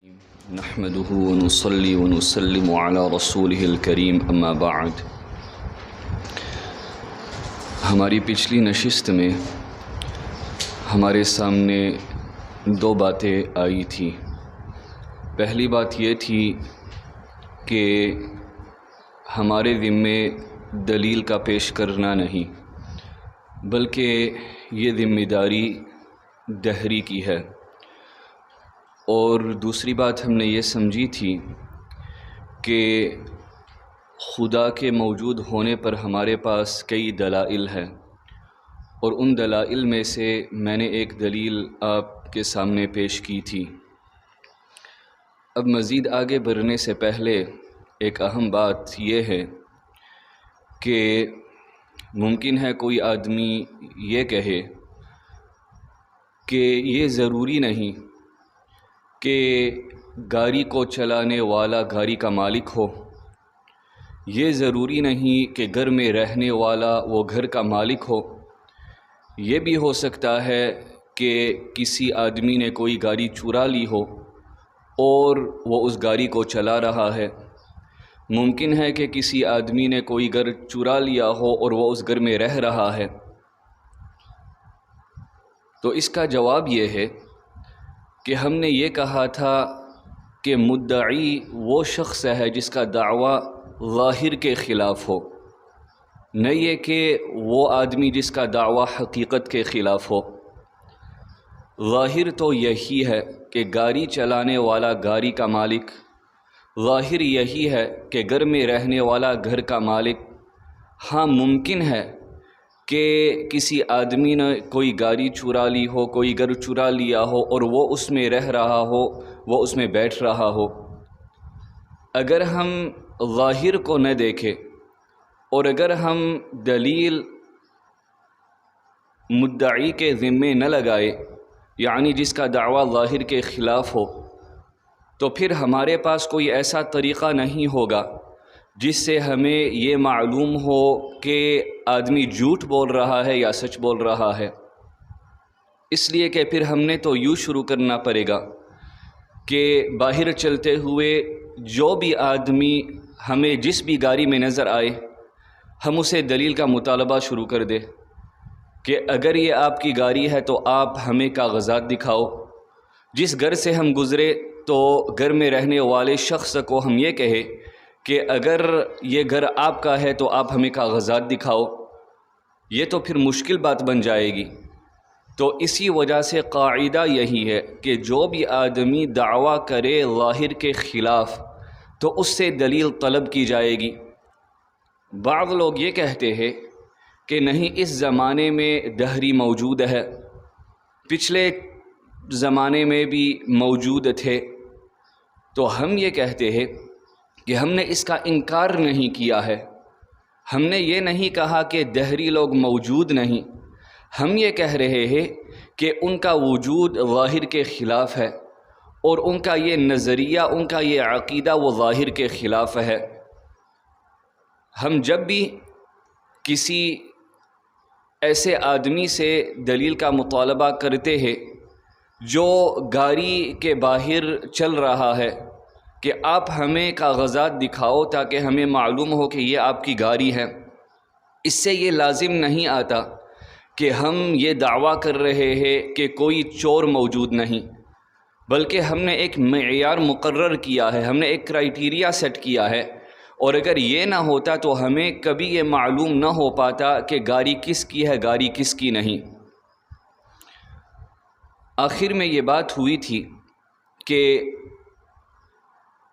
نحمده ونصلي ونسلم على رسوله الكريم اما بعد۔ ہماری پچھلی نشست میں ہمارے سامنے دو باتیں آئی تھی۔ پہلی بات یہ تھی کہ ہمارے ذمے دلیل کا پیش کرنا نہیں، بلکہ یہ ذمہ داری دہری کی ہے۔ اور دوسری بات ہم نے یہ سمجھی تھی کہ خدا کے موجود ہونے پر ہمارے پاس کئی دلائل ہیں، اور ان دلائل میں سے میں نے ایک دلیل آپ کے سامنے پیش کی تھی۔ اب مزید آگے بڑھنے سے پہلے ایک اہم بات یہ ہے کہ ممکن ہے کوئی آدمی یہ کہے کہ یہ ضروری نہیں کہ گاڑی کو چلانے والا گاڑی کا مالک ہو، یہ ضروری نہیں کہ گھر میں رہنے والا وہ گھر کا مالک ہو، یہ بھی ہو سکتا ہے کہ کسی آدمی نے کوئی گاڑی چرا لی ہو اور وہ اس گاڑی کو چلا رہا ہے۔ ممکن ہے کہ کسی آدمی نے کوئی گھر چرا لیا ہو اور وہ اس گھر میں رہ رہا ہے۔ تو اس کا جواب یہ ہے کہ ہم نے یہ کہا تھا کہ مدعی وہ شخص ہے جس کا دعویٰ ظاہر کے خلاف ہو، نہ یہ کہ وہ آدمی جس کا دعویٰ حقیقت کے خلاف ہو۔ ظاہر تو یہی ہے کہ گاڑی چلانے والا گاڑی کا مالک، ظاہر یہی ہے کہ گھر میں رہنے والا گھر کا مالک۔ ہاں ممکن ہے کہ کسی آدمی نے کوئی گاڑی چرا لی ہو، کوئی گھر چرا لیا ہو اور وہ اس میں رہ رہا ہو، وہ اس میں بیٹھ رہا ہو۔ اگر ہم ظاہر کو نہ دیکھیں اور اگر ہم دلیل مدعی کے ذمے نہ لگائے، یعنی جس کا دعویٰ ظاہر کے خلاف ہو، تو پھر ہمارے پاس کوئی ایسا طریقہ نہیں ہوگا جس سے ہمیں یہ معلوم ہو کہ آدمی جھوٹ بول رہا ہے یا سچ بول رہا ہے۔ اس لیے کہ پھر ہم نے تو یوں شروع کرنا پڑے گا کہ باہر چلتے ہوئے جو بھی آدمی ہمیں جس بھی گاڑی میں نظر آئے، ہم اسے دلیل کا مطالبہ شروع کر دیں کہ اگر یہ آپ کی گاڑی ہے تو آپ ہمیں کاغذات دکھاؤ۔ جس گھر سے ہم گزرے تو گھر میں رہنے والے شخص کو ہم یہ کہیں کہ اگر یہ گھر آپ کا ہے تو آپ ہمیں کاغذات دکھاؤ، یہ تو پھر مشکل بات بن جائے گی۔ تو اسی وجہ سے قاعدہ یہی ہے کہ جو بھی آدمی دعویٰ کرے ظاہر کے خلاف تو اس سے دلیل طلب کی جائے گی۔ بعض لوگ یہ کہتے ہیں کہ نہیں، اس زمانے میں دہری موجود ہے، پچھلے زمانے میں بھی موجود تھے۔ تو ہم یہ کہتے ہیں کہ ہم نے اس کا انکار نہیں کیا ہے، ہم نے یہ نہیں کہا کہ دہری لوگ موجود نہیں، ہم یہ کہہ رہے ہیں کہ ان کا وجود ظاہر کے خلاف ہے، اور ان کا یہ نظریہ، ان کا یہ عقیدہ وہ ظاہر کے خلاف ہے۔ ہم جب بھی کسی ایسے آدمی سے دلیل کا مطالبہ کرتے ہیں جو گاڑی کے باہر چل رہا ہے کہ آپ ہمیں کاغذات دکھاؤ تاکہ ہمیں معلوم ہو کہ یہ آپ کی گاڑی ہے، اس سے یہ لازم نہیں آتا کہ ہم یہ دعویٰ کر رہے ہیں کہ کوئی چور موجود نہیں، بلکہ ہم نے ایک معیار مقرر کیا ہے، ہم نے ایک کرائیٹیریا سیٹ کیا ہے، اور اگر یہ نہ ہوتا تو ہمیں کبھی یہ معلوم نہ ہو پاتا کہ گاڑی کس کی ہے، گاڑی کس کی نہیں۔ آخر میں یہ بات ہوئی تھی کہ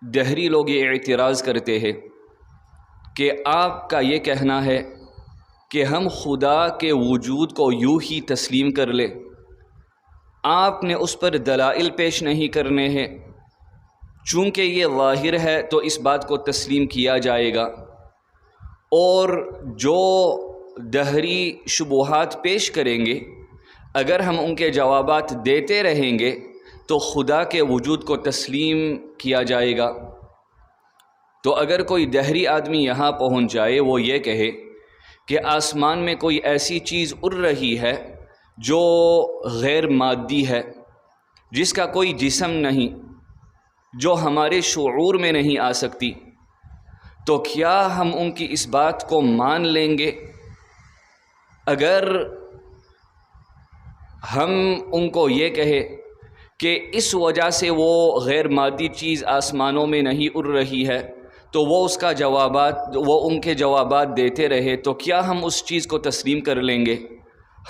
دہری لوگ یہ اعتراض کرتے ہیں کہ آپ کا یہ کہنا ہے کہ ہم خدا کے وجود کو یوں ہی تسلیم کر لیں، آپ نے اس پر دلائل پیش نہیں کرنے ہیں، چونکہ یہ ظاہر ہے تو اس بات کو تسلیم کیا جائے گا، اور جو دہری شبہات پیش کریں گے اگر ہم ان کے جوابات دیتے رہیں گے تو خدا کے وجود کو تسلیم کیا جائے گا۔ تو اگر کوئی دہری آدمی یہاں پہنچ جائے، وہ یہ کہے کہ آسمان میں کوئی ایسی چیز اڑ رہی ہے جو غیر مادی ہے، جس کا کوئی جسم نہیں، جو ہمارے شعور میں نہیں آ سکتی، تو کیا ہم ان کی اس بات کو مان لیں گے؟ اگر ہم ان کو یہ کہے کہ اس وجہ سے وہ غیر مادی چیز آسمانوں میں نہیں اڑ رہی ہے، تو وہ ان کے جوابات دیتے رہے، تو کیا ہم اس چیز کو تسلیم کر لیں گے؟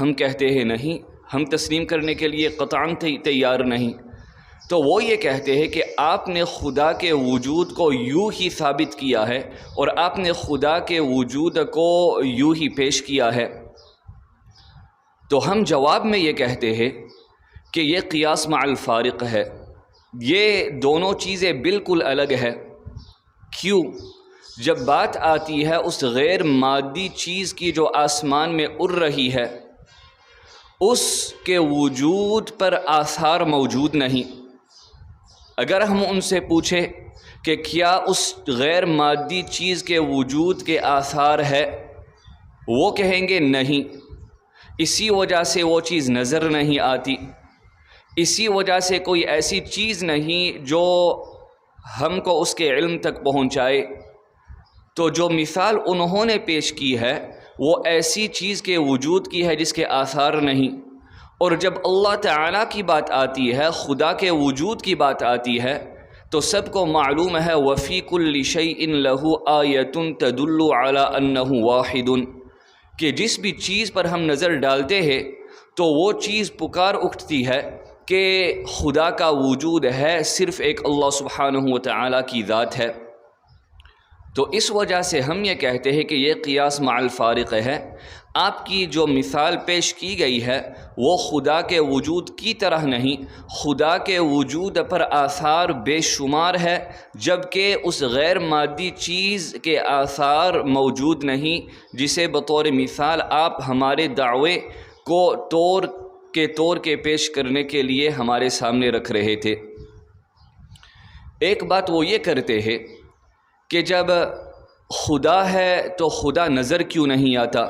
ہم کہتے ہیں نہیں، ہم تسلیم کرنے کے لیے قطعاً تیار نہیں۔ تو وہ یہ کہتے ہیں کہ آپ نے خدا کے وجود کو یوں ہی ثابت کیا ہے اور آپ نے خدا کے وجود کو یوں ہی پیش کیا ہے۔ تو ہم جواب میں یہ کہتے ہیں کہ یہ قیاس مع الفارق ہے، یہ دونوں چیزیں بالکل الگ ہے۔ کیوں؟ جب بات آتی ہے اس غیر مادی چیز کی جو آسمان میں اڑ رہی ہے، اس کے وجود پر آثار موجود نہیں۔ اگر ہم ان سے پوچھیں کہ کیا اس غیر مادی چیز کے وجود کے آثار ہے، وہ کہیں گے نہیں، اسی وجہ سے وہ چیز نظر نہیں آتی، اسی وجہ سے کوئی ایسی چیز نہیں جو ہم کو اس کے علم تک پہنچائے۔ تو جو مثال انہوں نے پیش کی ہے وہ ایسی چیز کے وجود کی ہے جس کے آثار نہیں۔ اور جب اللہ تعالیٰ کی بات آتی ہے، خدا کے وجود کی بات آتی ہے، تو سب کو معلوم ہے وَفِي كُلِّ شَيْءٍ لَهُ آیَةٌ تَدُلُّ عَلَىٰ أَنَّهُ وَاحِدٌ، کہ جس بھی چیز پر ہم نظر ڈالتے ہیں تو وہ چیز پکار اٹھتی ہے کہ خدا کا وجود ہے، صرف ایک اللہ سبحانہ و تعالیٰ کی ذات ہے۔ تو اس وجہ سے ہم یہ کہتے ہیں کہ یہ قیاس مع الفارق ہے۔ آپ کی جو مثال پیش کی گئی ہے وہ خدا کے وجود کی طرح نہیں، خدا کے وجود پر آثار بے شمار ہے، جبکہ اس غیر مادی چیز کے آثار موجود نہیں، جسے بطور مثال آپ ہمارے دعوے کو توڑ کے پیش کرنے کے لیے ہمارے سامنے رکھ رہے تھے۔ ایک بات وہ یہ کرتے ہیں کہ جب خدا ہے تو خدا نظر کیوں نہیں آتا،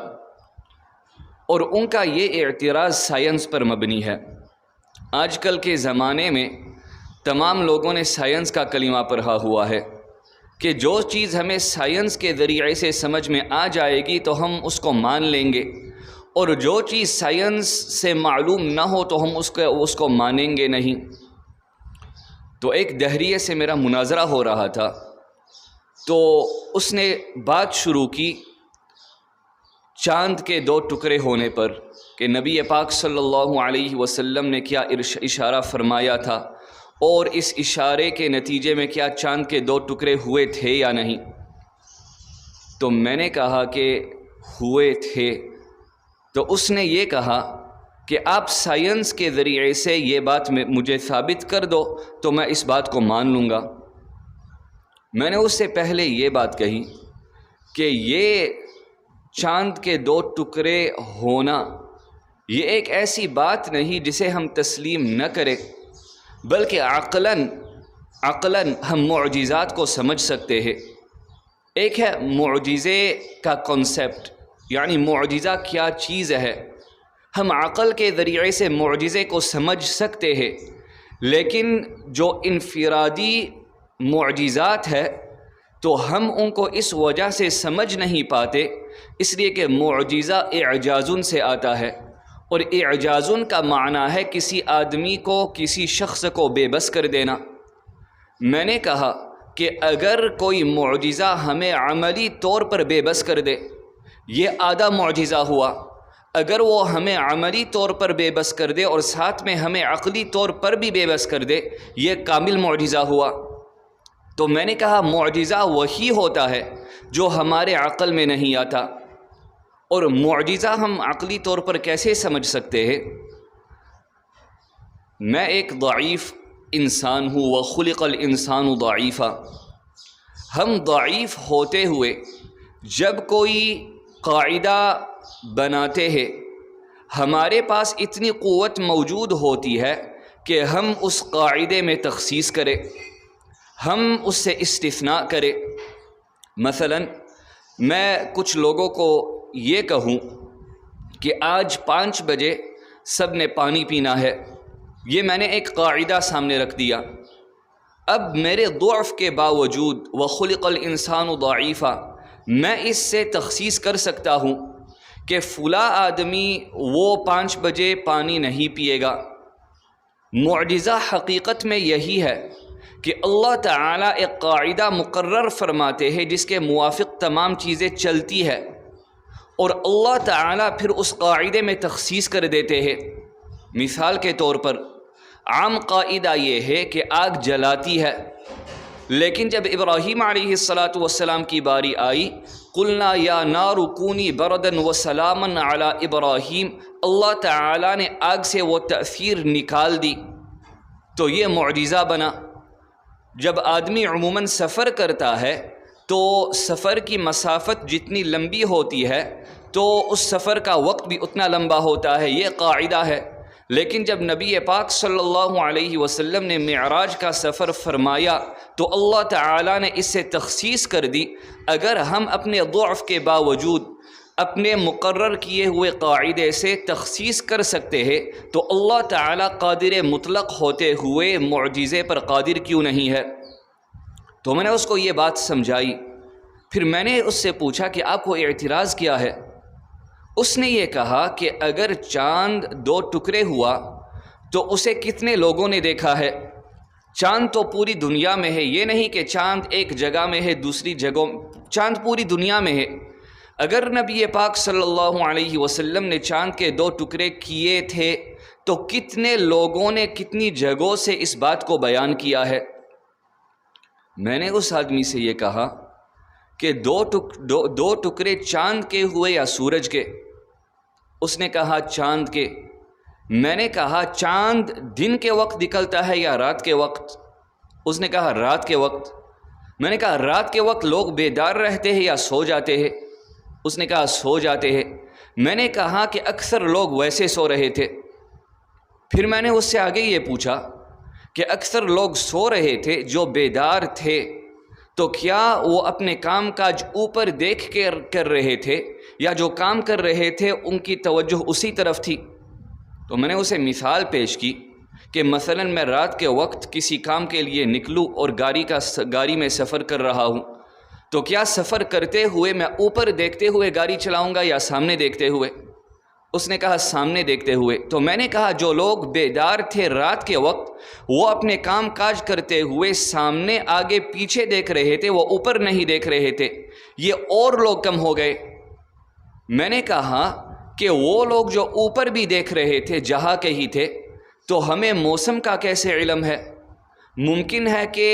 اور ان کا یہ اعتراض سائنس پر مبنی ہے۔ آج کل کے زمانے میں تمام لوگوں نے سائنس کا کلمہ پڑھا ہوا ہے کہ جو چیز ہمیں سائنس کے ذریعے سے سمجھ میں آ جائے گی تو ہم اس کو مان لیں گے، اور جو چیز سائنس سے معلوم نہ ہو تو ہم اس کو مانیں گے نہیں۔ تو ایک دہریے سے میرا مناظرہ ہو رہا تھا، تو اس نے بات شروع کی چاند کے 2 ٹکڑے ہونے پر کہ نبی پاک صلی اللہ علیہ وسلم نے کیا اشارہ فرمایا تھا، اور اس اشارے کے نتیجے میں کیا چاند کے 2 ٹکڑے ہوئے تھے یا نہیں۔ تو میں نے کہا کہ ہوئے تھے۔ تو اس نے یہ کہا کہ آپ سائنس کے ذریعے سے یہ بات مجھے ثابت کر دو تو میں اس بات کو مان لوں گا۔ میں نے اس سے پہلے یہ بات کہی کہ یہ چاند کے 2 ٹکڑے ہونا یہ ایک ایسی بات نہیں جسے ہم تسلیم نہ کریں، بلکہ عقلاً ہم معجزات کو سمجھ سکتے ہیں۔ ایک ہے معجزے کا کنسیپٹ، یعنی معجزہ کیا چیز ہے، ہم عقل کے ذریعے سے معجزے کو سمجھ سکتے ہیں، لیکن جو انفرادی معجزات ہے تو ہم ان کو اس وجہ سے سمجھ نہیں پاتے، اس لیے کہ معجزہ اعجازن سے آتا ہے، اور اعجازن کا معنی ہے کسی آدمی کو، کسی شخص کو بے بس کر دینا۔ میں نے کہا کہ اگر کوئی معجزہ ہمیں عملی طور پر بے بس کر دے، یہ آدھا معجزہ ہوا۔ اگر وہ ہمیں عملی طور پر بے بس کر دے اور ساتھ میں ہمیں عقلی طور پر بھی بے بس کر دے، یہ کامل معجزہ ہوا۔ تو میں نے کہا معجزہ وہی ہوتا ہے جو ہمارے عقل میں نہیں آتا، اور معجزہ ہم عقلی طور پر کیسے سمجھ سکتے ہیں؟ میں ایک ضعیف انسان ہوں، وخلق الانسان ضعیفا۔ ہم ضعیف ہوتے ہوئے جب کوئی قاعدہ بناتے ہیں، ہمارے پاس اتنی قوت موجود ہوتی ہے کہ ہم اس قاعدے میں تخصیص کریں، ہم اس سے استثناء کریں۔ مثلا میں کچھ لوگوں کو یہ کہوں کہ آج 5 بجے سب نے پانی پینا ہے، یہ میں نے ایک قاعدہ سامنے رکھ دیا۔ اب میرے ضعف کے باوجود وخلق الانسان ضعیفا میں اس سے تخصیص کر سکتا ہوں کہ فلاں آدمی وہ 5 بجے پانی نہیں پیے گا۔ معجزہ حقیقت میں یہی ہے کہ اللہ تعالیٰ ایک قاعدہ مقرر فرماتے ہیں جس کے موافق تمام چیزیں چلتی ہے، اور اللہ تعالیٰ پھر اس قاعدے میں تخصیص کر دیتے ہیں۔ مثال کے طور پر عام قاعدہ یہ ہے کہ آگ جلاتی ہے، لیکن جب ابراہیم علیہ السلام کی باری آئی، قلنا یا نار کونی بردا وسلاما علی ابراہیم، اللہ تعالیٰ نے آگ سے وہ تأثیر نکال دی، تو یہ معجزہ بنا۔ جب آدمی عموماً سفر کرتا ہے تو سفر کی مسافت جتنی لمبی ہوتی ہے تو اس سفر کا وقت بھی اتنا لمبا ہوتا ہے، یہ قاعدہ ہے۔ لیکن جب نبی پاک صلی اللہ علیہ وسلم نے معراج کا سفر فرمایا تو اللہ تعالیٰ نے اس سے تخصیص کر دی۔ اگر ہم اپنے ضعف کے باوجود اپنے مقرر کیے ہوئے قاعدے سے تخصیص کر سکتے ہیں تو اللہ تعالیٰ قادر مطلق ہوتے ہوئے معجزے پر قادر کیوں نہیں ہے؟ تو میں نے اس کو یہ بات سمجھائی۔ پھر میں نے اس سے پوچھا کہ آپ کو اعتراض کیا ہے؟ اس نے یہ کہا کہ اگر چاند 2 ٹکڑے ہوا تو اسے کتنے لوگوں نے دیکھا ہے؟ چاند تو پوری دنیا میں ہے، یہ نہیں کہ چاند ایک جگہ میں ہے دوسری جگہوں، چاند پوری دنیا میں ہے۔ اگر نبی پاک صلی اللہ علیہ وسلم نے چاند کے 2 ٹکڑے کیے تھے تو کتنے لوگوں نے کتنی جگہوں سے اس بات کو بیان کیا ہے؟ میں نے اس آدمی سے یہ کہا کہ دو ٹکڑے چاند کے ہوئے یا سورج کے؟ اس نے کہا چاند کے۔ میں نے کہا چاند دن کے وقت نکلتا ہے یا رات کے وقت؟ اس نے کہا رات کے وقت۔ میں نے کہا رات کے وقت لوگ بیدار رہتے ہیں یا سو جاتے ہیں؟ اس نے کہا سو جاتے ہیں۔ میں نے کہا کہ اکثر لوگ ویسے سو رہے تھے۔ پھر میں نے اس سے آگے یہ پوچھا کہ اکثر لوگ سو رہے تھے، جو بیدار تھے تو کیا وہ اپنے کام کاج اوپر دیکھ کر رہے تھے یا جو کام کر رہے تھے ان کی توجہ اسی طرف تھی؟ تو میں نے اسے مثال پیش کی کہ مثلا میں رات کے وقت کسی کام کے لیے نکلوں اور گاڑی میں سفر کر رہا ہوں، تو کیا سفر کرتے ہوئے میں اوپر دیکھتے ہوئے گاڑی چلاؤں گا یا سامنے دیکھتے ہوئے؟ اس نے کہا سامنے دیکھتے ہوئے۔ تو میں نے کہا جو لوگ بیدار تھے رات کے وقت وہ اپنے کام کاج کرتے ہوئے سامنے آگے پیچھے دیکھ رہے تھے، وہ اوپر نہیں دیکھ رہے تھے، یہ اور لوگ کم ہو گئے۔ میں نے کہا کہ وہ لوگ جو اوپر بھی دیکھ رہے تھے جہاں کے ہی تھے، تو ہمیں موسم کا کیسے علم ہے؟ ممکن ہے کہ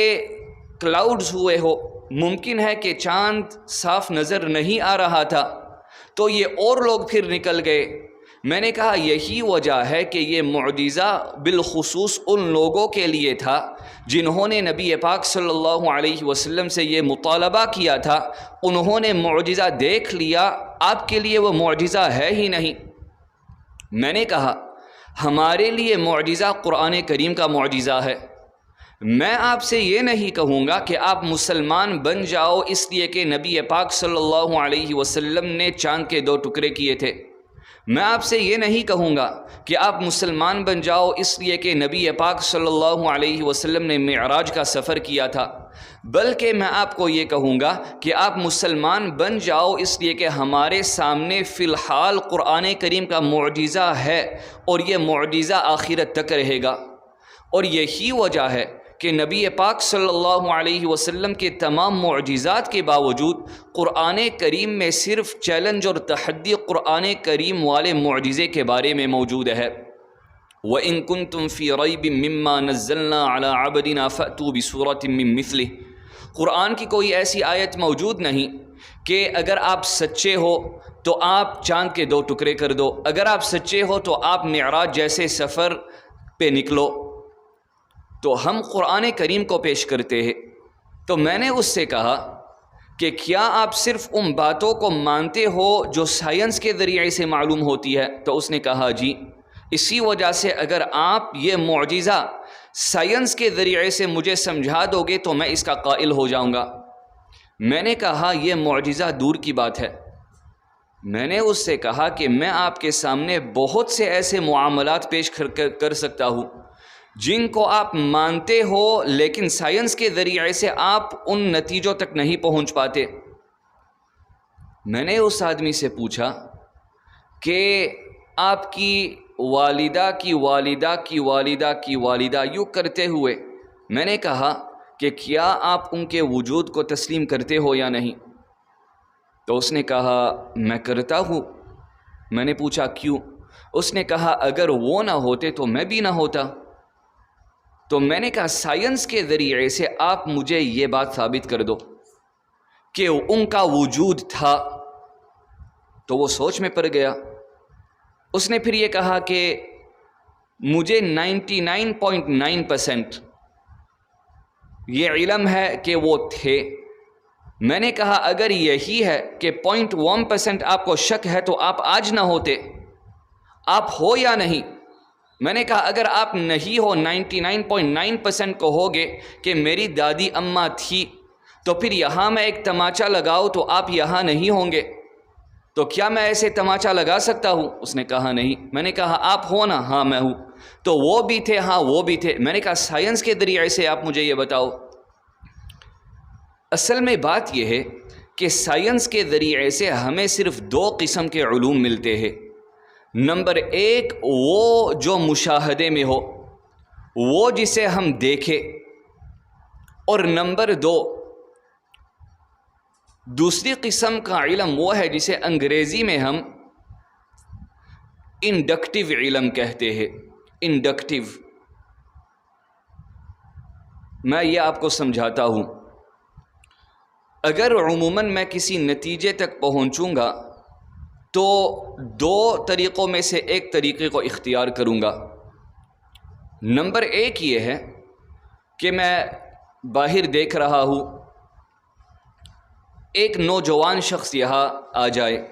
کلاؤڈز ہوئے ہو، ممکن ہے کہ چاند صاف نظر نہیں آ رہا تھا، تو یہ اور لوگ پھر نکل گئے۔ میں نے کہا یہی وجہ ہے کہ یہ معجزہ بالخصوص ان لوگوں کے لیے تھا جنہوں نے نبی پاک صلی اللہ علیہ وسلم سے یہ مطالبہ کیا تھا، انہوں نے معجزہ دیکھ لیا، آپ کے لیے وہ معجزہ ہے ہی نہیں۔ میں نے کہا ہمارے لیے معجزہ قرآن کریم کا معجزہ ہے۔ میں آپ سے یہ نہیں کہوں گا کہ آپ مسلمان بن جاؤ اس لیے کہ نبی پاک صلی اللہ علیہ وسلم نے چاند کے 2 ٹکڑے کیے تھے۔ میں آپ سے یہ نہیں کہوں گا کہ آپ مسلمان بن جاؤ اس لیے کہ نبی پاک صلی اللہ علیہ وسلم نے معراج کا سفر کیا تھا، بلکہ میں آپ کو یہ کہوں گا کہ آپ مسلمان بن جاؤ اس لیے کہ ہمارے سامنے فی الحال قرآن کریم کا معجزہ ہے، اور یہ معجزہ آخرت تک رہے گا۔ اور یہی وجہ ہے کہ نبی پاک صلی اللہ علیہ وسلم کے تمام معجزات کے باوجود قرآن کریم میں صرف چیلنج اور تحدی قرآن کریم والے معجزے کے بارے میں موجود ہے۔ وَإِن كُنتُمْ فِي رَيْبٍ مِّمَّا نَزَّلْنَا عَلَىٰ عَبْدِنَا فَأْتُوا بِسُورَةٍ مِّن مِّثْلِهِ۔ قرآن کی کوئی ایسی آیت موجود نہیں کہ اگر آپ سچے ہو تو آپ چاند کے 2 ٹکڑے کر دو، اگر آپ سچے ہو تو آپ معراج جیسے سفر پہ نکلو۔ تو ہم قرآن کریم کو پیش کرتے ہیں۔ تو میں نے اس سے کہا کہ کیا آپ صرف ان باتوں کو مانتے ہو جو سائنس کے ذریعے سے معلوم ہوتی ہے؟ تو اس نے کہا جی، اسی وجہ سے اگر آپ یہ معجزہ سائنس کے ذریعے سے مجھے سمجھا دو گے تو میں اس کا قائل ہو جاؤں گا۔ میں نے کہا یہ معجزہ دور کی بات ہے۔ میں نے اس سے کہا کہ میں آپ کے سامنے بہت سے ایسے معاملات پیش کر سکتا ہوں جن کو آپ مانتے ہو لیکن سائنس کے ذریعے سے آپ ان نتیجوں تک نہیں پہنچ پاتے۔ میں نے اس آدمی سے پوچھا کہ آپ کی والدہ کی والدہ کی والدہ کی والدہ یوں کرتے ہوئے میں نے کہا کہ کیا آپ ان کے وجود کو تسلیم کرتے ہو یا نہیں؟ تو اس نے کہا میں کرتا ہوں۔ میں نے پوچھا کیوں؟ اس نے کہا اگر وہ نہ ہوتے تو میں بھی نہ ہوتا۔ تو میں نے کہا سائنس کے ذریعے سے آپ مجھے یہ بات ثابت کر دو کہ ان کا وجود تھا۔ تو وہ سوچ میں پڑ گیا۔ اس نے پھر یہ کہا کہ مجھے 99.9% یہ علم ہے کہ وہ تھے۔ میں نے کہا اگر یہی ہے کہ 0.1% آپ کو شک ہے تو آپ آج نہ ہوتے، آپ ہو یا نہیں؟ میں نے کہا اگر آپ نہیں ہو 99.9% کو ہوگے کہ میری دادی اماں تھی، تو پھر یہاں میں ایک تماچا لگاؤ تو آپ یہاں نہیں ہوں گے، تو کیا میں ایسے تماچا لگا سکتا ہوں؟ اس نے کہا نہیں۔ میں نے کہا آپ ہو نا؟ ہاں میں ہوں۔ تو وہ بھی تھے؟ ہاں وہ بھی تھے۔ میں نے کہا سائنس کے ذریعے سے آپ مجھے یہ بتاؤ۔ اصل میں بات یہ ہے کہ سائنس کے ذریعے سے ہمیں صرف دو قسم کے علوم ملتے ہیں۔ نمبر ایک وہ جو مشاہدے میں ہو، وہ جسے ہم دیکھیں، اور نمبر دو دوسری قسم کا علم وہ ہے جسے انگریزی میں ہم انڈکٹیو علم کہتے ہیں۔ انڈکٹیو، میں یہ آپ کو سمجھاتا ہوں۔ اگر عموماً میں کسی نتیجے تک پہنچوں گا تو دو طریقوں میں سے ایک طریقے کو اختیار کروں گا۔ نمبر ایک یہ ہے کہ میں باہر دیکھ رہا ہوں، ایک نوجوان شخص یہاں آ جائے،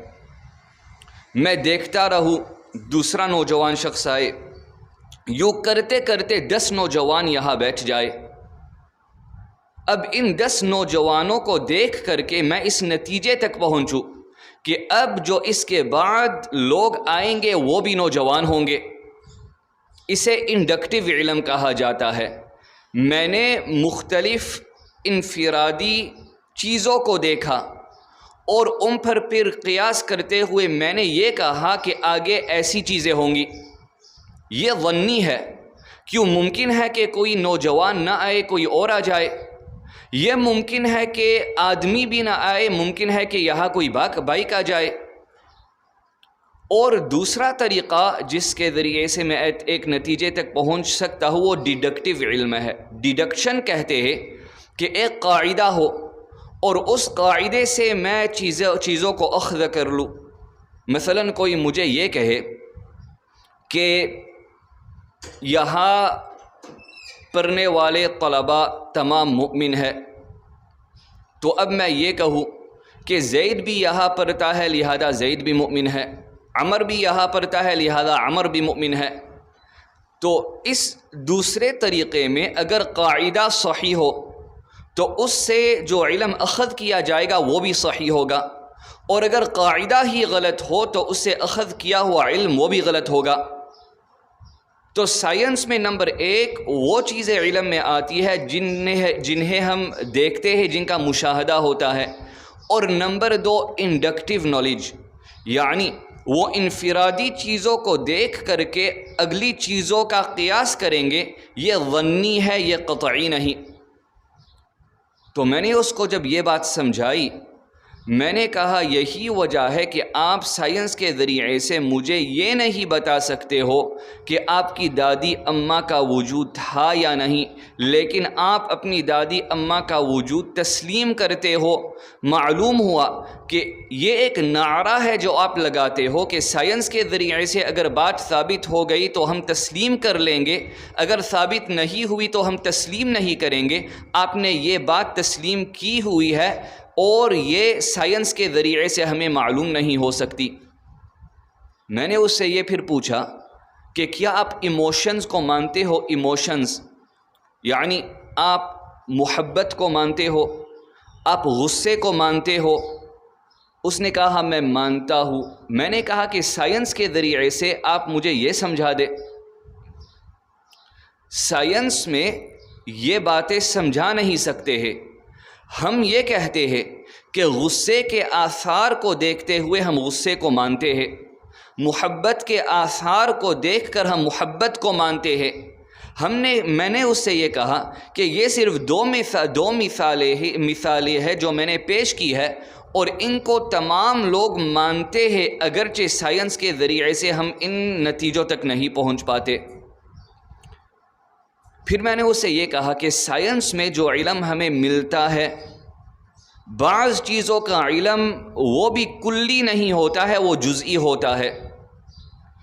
میں دیکھتا رہوں، دوسرا نوجوان شخص آئے، یوں کرتے کرتے 10 نوجوان یہاں بیٹھ جائے۔ اب ان 10 نوجوانوں کو دیکھ کر کے میں اس نتیجے تک پہنچوں کہ اب جو اس کے بعد لوگ آئیں گے وہ بھی نوجوان ہوں گے، اسے انڈکٹیو علم کہا جاتا ہے۔ میں نے مختلف انفرادی چیزوں کو دیکھا اور ان پر پھر قیاس کرتے ہوئے میں نے یہ کہا کہ آگے ایسی چیزیں ہوں گی۔ یہ ظنی ہے، کیوں ممکن ہے کہ کوئی نوجوان نہ آئے، کوئی اور آ جائے۔ یہ ممکن ہے کہ آدمی بھی نہ آئے، ممکن ہے کہ یہاں کوئی بائک آ جائے۔ اور دوسرا طریقہ جس کے ذریعے سے میں ایک نتیجے تک پہنچ سکتا ہوں وہ ڈیڈکٹیو علم ہے۔ ڈیڈکشن کہتے ہیں کہ ایک قاعدہ ہو اور اس قاعدے سے میں چیزوں کو اخذ کر لوں۔ مثلا کوئی مجھے یہ کہے کہ یہاں پڑھنے والے طلباء تمام مؤمن ہے، تو اب میں یہ کہوں کہ زید بھی یہاں پڑھتا ہے لہذا زید بھی مؤمن ہے، عمر بھی یہاں پڑھتا ہے لہذا عمر بھی مؤمن ہے۔ تو اس دوسرے طریقے میں اگر قاعدہ صحیح ہو تو اس سے جو علم اخذ کیا جائے گا وہ بھی صحیح ہوگا، اور اگر قاعدہ ہی غلط ہو تو اس سے اخذ کیا ہوا علم وہ بھی غلط ہوگا۔ تو سائنس میں نمبر ایک وہ چیزیں علم میں آتی ہے جنہیں ہم دیکھتے ہیں، جن کا مشاہدہ ہوتا ہے، اور نمبر دو انڈکٹیو نالج، یعنی وہ انفرادی چیزوں کو دیکھ کر کے اگلی چیزوں کا قیاس کریں گے، یہ ظنی ہے، یہ قطعی نہیں۔ تو میں نے اس کو جب یہ بات سمجھائی، میں نے کہا یہی وجہ ہے کہ آپ سائنس کے ذریعے سے مجھے یہ نہیں بتا سکتے ہو کہ آپ کی دادی اماں کا وجود تھا یا نہیں، لیکن آپ اپنی دادی اماں کا وجود تسلیم کرتے ہو۔ معلوم ہوا کہ یہ ایک نعرہ ہے جو آپ لگاتے ہو کہ سائنس کے ذریعے سے اگر بات ثابت ہو گئی تو ہم تسلیم کر لیں گے، اگر ثابت نہیں ہوئی تو ہم تسلیم نہیں کریں گے۔ آپ نے یہ بات تسلیم کی ہوئی ہے اور یہ سائنس کے ذریعے سے ہمیں معلوم نہیں ہو سکتی۔ میں نے اس سے یہ پھر پوچھا کہ کیا آپ ایموشنز کو مانتے ہو؟ ایموشنز یعنی آپ محبت کو مانتے ہو، آپ غصے کو مانتے ہو؟ اس نے کہا میں مانتا ہوں۔ میں نے کہا کہ سائنس کے ذریعے سے آپ مجھے یہ سمجھا دے۔ سائنس میں یہ باتیں سمجھا نہیں سکتے ہیں. ہم یہ کہتے ہیں کہ غصے کے آثار کو دیکھتے ہوئے ہم غصے کو مانتے ہیں، محبت کے آثار کو دیکھ کر ہم محبت کو مانتے ہیں. میں نے اس سے یہ کہا کہ یہ صرف دو مثالیں ہیں جو میں نے پیش کی ہے، اور ان کو تمام لوگ مانتے ہیں، اگرچہ سائنس کے ذریعے سے ہم ان نتیجوں تک نہیں پہنچ پاتے. پھر میں نے اس سے یہ کہا کہ سائنس میں جو علم ہمیں ملتا ہے، بعض چیزوں کا علم وہ بھی کلی نہیں ہوتا ہے، وہ جزئی ہوتا ہے.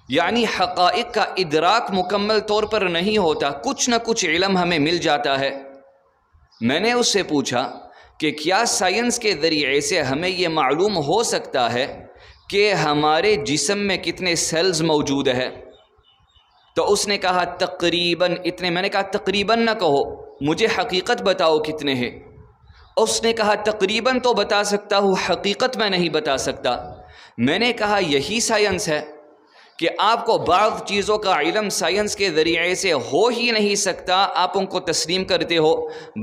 یعنی حقائق کا ادراک مکمل طور پر نہیں ہوتا، کچھ نہ کچھ علم ہمیں مل جاتا ہے. میں نے اس سے پوچھا کہ کیا سائنس کے ذریعے سے ہمیں یہ معلوم ہو سکتا ہے کہ ہمارے جسم میں کتنے سیلز موجود ہیں؟ تو اس نے کہا تقریباً اتنے. میں نے کہا تقریباً نہ کہو، مجھے حقیقت بتاؤ کتنے ہیں. اس نے کہا تقریباً تو بتا سکتا ہوں، حقیقت میں نہیں بتا سکتا. میں نے کہا یہی سائنس ہے کہ آپ کو بعض چیزوں کا علم سائنس کے ذریعے سے ہو ہی نہیں سکتا، آپ ان کو تسلیم کرتے ہو.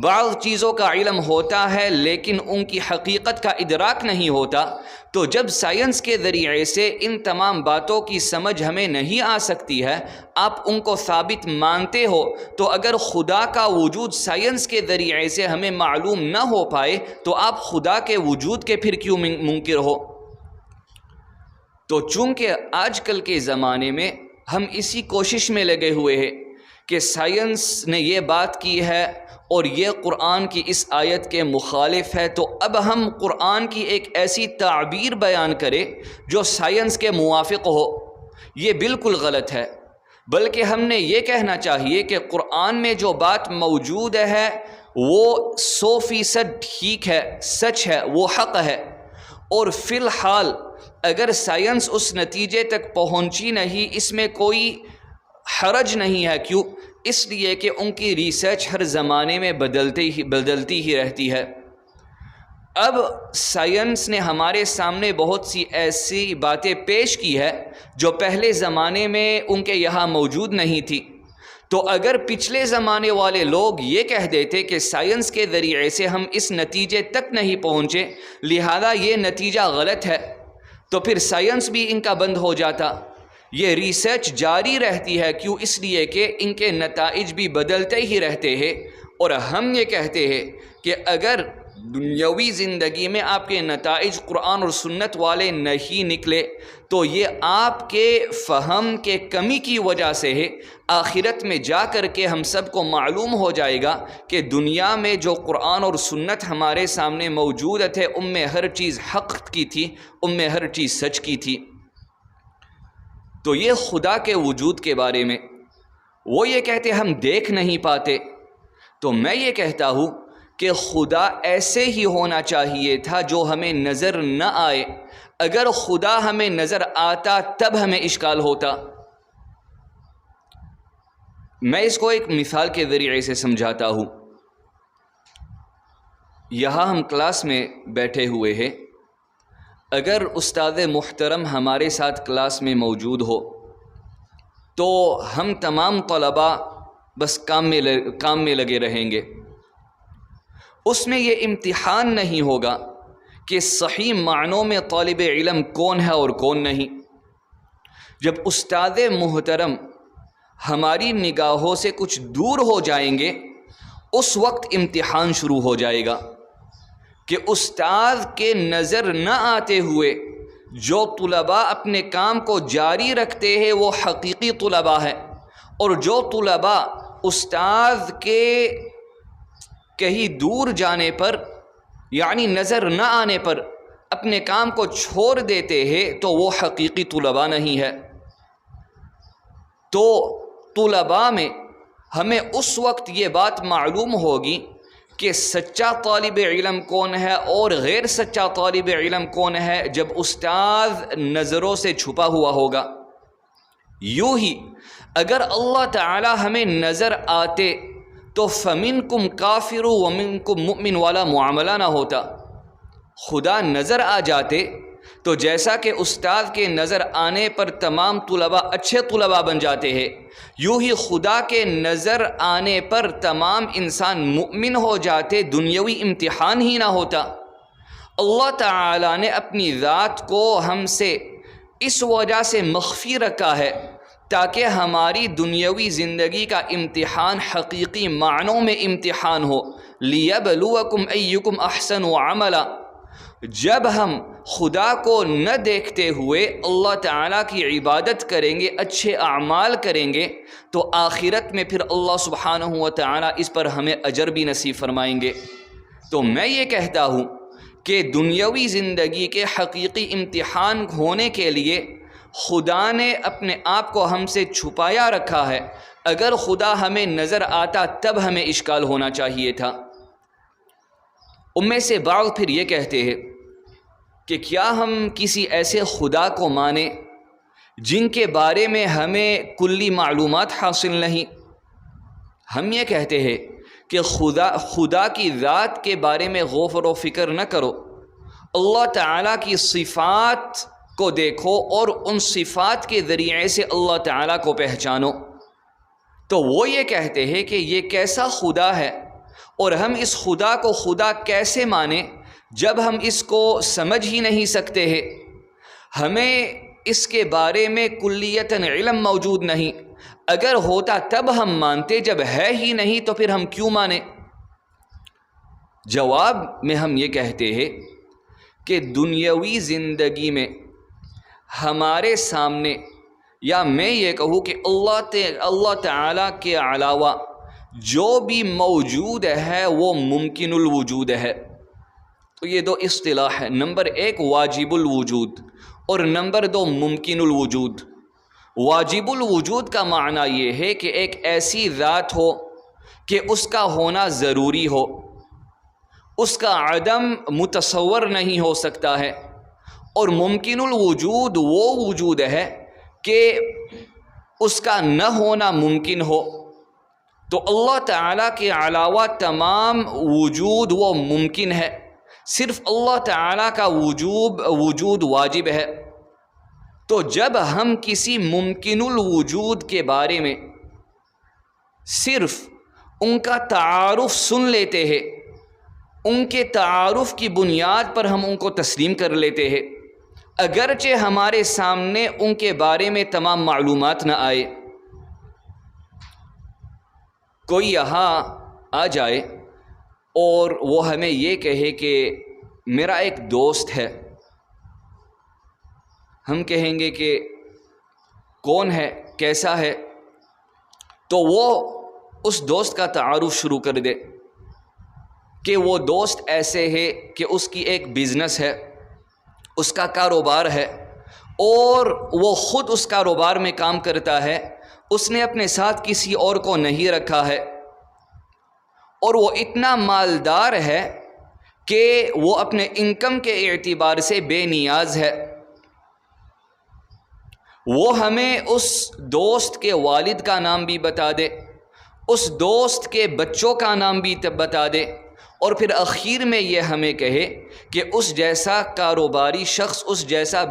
بعض چیزوں کا علم ہوتا ہے لیکن ان کی حقیقت کا ادراک نہیں ہوتا. تو جب سائنس کے ذریعے سے ان تمام باتوں کی سمجھ ہمیں نہیں آ سکتی ہے، آپ ان کو ثابت مانتے ہو، تو اگر خدا کا وجود سائنس کے ذریعے سے ہمیں معلوم نہ ہو پائے تو آپ خدا کے وجود کے پھر کیوں منکر ہو؟ تو چونکہ آج کل کے زمانے میں ہم اسی کوشش میں لگے ہوئے ہیں کہ سائنس نے یہ بات کی ہے اور یہ قرآن کی اس آیت کے مخالف ہے، تو اب ہم قرآن کی ایک ایسی تعبیر بیان کریں جو سائنس کے موافق ہو. یہ بالکل غلط ہے. بلکہ ہم نے یہ کہنا چاہیے کہ قرآن میں جو بات موجود ہے وہ 100% ٹھیک ہے، سچ ہے، وہ حق ہے. اور فی الحال اگر سائنس اس نتیجے تک پہنچی نہیں، اس میں کوئی حرج نہیں ہے. کیوں؟ اس لیے کہ ان کی ریسرچ ہر زمانے میں بدلتی ہی رہتی ہے. اب سائنس نے ہمارے سامنے بہت سی ایسی باتیں پیش کی ہے جو پہلے زمانے میں ان کے یہاں موجود نہیں تھی. تو اگر پچھلے زمانے والے لوگ یہ کہہ دیتے کہ سائنس کے ذریعے سے ہم اس نتیجے تک نہیں پہنچے، لہذا یہ نتیجہ غلط ہے، تو پھر سائنس بھی ان کا بند ہو جاتا. یہ ریسرچ جاری رہتی ہے. کیوں؟ اس لیے کہ ان کے نتائج بھی بدلتے ہی رہتے ہیں. اور ہم یہ کہتے ہیں کہ اگر دنیاوی زندگی میں آپ کے نتائج قرآن اور سنت والے نہیں نکلے تو یہ آپ کے فہم کے کمی کی وجہ سے ہے. آخرت میں جا کر کے ہم سب کو معلوم ہو جائے گا کہ دنیا میں جو قرآن اور سنت ہمارے سامنے موجود تھے ان میں ہر چیز حق کی تھی، ان میں ہر چیز سچ کی تھی. تو یہ خدا کے وجود کے بارے میں وہ یہ کہتے ہم دیکھ نہیں پاتے. تو میں یہ کہتا ہوں کہ خدا ایسے ہی ہونا چاہیے تھا جو ہمیں نظر نہ آئے. اگر خدا ہمیں نظر آتا تب ہمیں اشکال ہوتا. میں اس کو ایک مثال کے ذریعے سے سمجھاتا ہوں. یہاں ہم کلاس میں بیٹھے ہوئے ہیں، اگر استاد محترم ہمارے ساتھ کلاس میں موجود ہو تو ہم تمام طلباء بس کام میں لگے رہیں گے. اس میں یہ امتحان نہیں ہوگا کہ صحیح معنوں میں طالب علم کون ہے اور کون نہیں. جب استاد محترم ہماری نگاہوں سے کچھ دور ہو جائیں گے اس وقت امتحان شروع ہو جائے گا کہ استاد کے نظر نہ آتے ہوئے جو طلباء اپنے کام کو جاری رکھتے ہیں وہ حقیقی طلباء ہیں، اور جو طلباء استاد کے کہیں دور جانے پر یعنی نظر نہ آنے پر اپنے کام کو چھوڑ دیتے ہیں تو وہ حقیقی طلباء نہیں ہے. تو طلباء میں ہمیں اس وقت یہ بات معلوم ہوگی کہ سچا طالب علم کون ہے اور غیر سچا طالب علم کون ہے جب استاد نظروں سے چھپا ہوا ہوگا. یوں ہی اگر اللہ تعالی ہمیں نظر آتے تو فَمِنْكُمْ كَافِرُ وَمِنْكُمْ مُؤْمِنُ والا معاملہ نہ ہوتا. خدا نظر آ جاتے تو جیسا کہ استاد کے نظر آنے پر تمام طلباء اچھے طلباء بن جاتے ہیں، یوں ہی خدا کے نظر آنے پر تمام انسان مؤمن ہو جاتے، دنیاوی امتحان ہی نہ ہوتا۔ اللہ تعالیٰ نے اپنی ذات کو ہم سے اس وجہ سے مخفی رکھا ہے تاکہ ہماری دنیاوی زندگی کا امتحان حقیقی معنوں میں امتحان ہو۔ لِيَبْلُوَكُمْ أَيُّكُمْ أَحْسَنُ عَمَلًا۔ جب ہم خدا کو نہ دیکھتے ہوئے اللہ تعالیٰ کی عبادت کریں گے، اچھے اعمال کریں گے، تو آخرت میں پھر اللہ سبحانہ و تعالیٰ اس پر ہمیں اجر بھی نصیب فرمائیں گے۔ تو میں یہ کہتا ہوں کہ دنیاوی زندگی کے حقیقی امتحان ہونے کے لیے خدا نے اپنے آپ کو ہم سے چھپایا رکھا ہے۔ اگر خدا ہمیں نظر آتا تب ہمیں اشکال ہونا چاہیے تھا۔ ان میں سے بعض پھر یہ کہتے ہیں کہ کیا ہم کسی ایسے خدا کو مانیں جن کے بارے میں ہمیں کلی معلومات حاصل نہیں؟ ہم یہ کہتے ہیں کہ خدا کی ذات کے بارے میں غور و فکر نہ کرو، اللہ تعالیٰ کی صفات کو دیکھو اور ان صفات کے ذریعے سے اللہ تعالیٰ کو پہچانو۔ تو وہ یہ کہتے ہیں کہ یہ کیسا خدا ہے اور ہم اس خدا کو خدا کیسے مانیں جب ہم اس کو سمجھ ہی نہیں سکتے ہیں، ہمیں اس کے بارے میں کلیتاً علم موجود نہیں۔ اگر ہوتا تب ہم مانتے، جب ہے ہی نہیں تو پھر ہم کیوں مانیں؟ جواب میں ہم یہ کہتے ہیں کہ دنیاوی زندگی میں ہمارے سامنے، یا میں یہ کہوں کہ اللہ تعالیٰ کے علاوہ جو بھی موجود ہے وہ ممکن الوجود ہے۔ تو یہ دو اصطلاح ہے، نمبر 1 واجب الوجود اور نمبر 2 ممکن الوجود۔ واجب الوجود کا معنی یہ ہے کہ ایک ایسی ذات ہو کہ اس کا ہونا ضروری ہو، اس کا عدم متصور نہیں ہو سکتا ہے، اور ممکن الوجود وہ وجود ہے کہ اس کا نہ ہونا ممکن ہو۔ تو اللہ تعالیٰ کے علاوہ تمام وجود وہ ممکن ہے، صرف اللہ تعالیٰ کا وجود واجب ہے۔ تو جب ہم کسی ممکن الوجود کے بارے میں صرف ان کا تعارف سن لیتے ہیں، ان کے تعارف کی بنیاد پر ہم ان کو تسلیم کر لیتے ہیں، اگرچہ ہمارے سامنے ان کے بارے میں تمام معلومات نہ آئے۔ کوئی یہاں آ جائے اور وہ ہمیں یہ کہے کہ میرا ایک دوست ہے، ہم کہیں گے کہ کون ہے، کیسا ہے؟ تو وہ اس دوست کا تعارف شروع کر دے کہ وہ دوست ایسے ہے کہ اس کی ایک بزنس ہے، اس کا کاروبار ہے، اور وہ خود اس کاروبار میں کام کرتا ہے، اس نے اپنے ساتھ کسی اور کو نہیں رکھا ہے، اور وہ اتنا مالدار ہے کہ وہ اپنے انکم کے اعتبار سے بے نیاز ہے۔ وہ ہمیں اس دوست کے والد کا نام بھی بتا دے، اس دوست کے بچوں کا نام بھی بتا دے، اور پھر اخیر میں یہ ہمیں کہے کہ اس جیسا کاروباری شخص، اس جیسا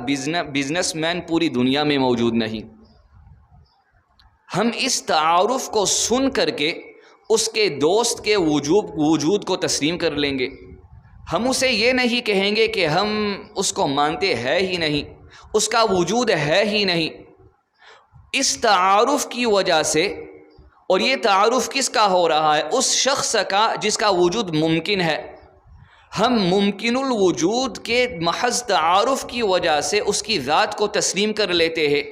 بزنس مین پوری دنیا میں موجود نہیں۔ ہم اس تعارف کو سن کر کے اس کے دوست کے وجود کو تسلیم کر لیں گے۔ ہم اسے یہ نہیں کہیں گے کہ ہم اس کو مانتے ہیں ہی نہیں، اس کا وجود ہے ہی نہیں۔ اس تعارف کی وجہ سے، اور یہ تعارف کس کا ہو رہا ہے؟ اس شخص کا جس کا وجود ممکن ہے۔ ہم ممکن الوجود کے محض تعارف کی وجہ سے اس کی ذات کو تسلیم کر لیتے ہیں۔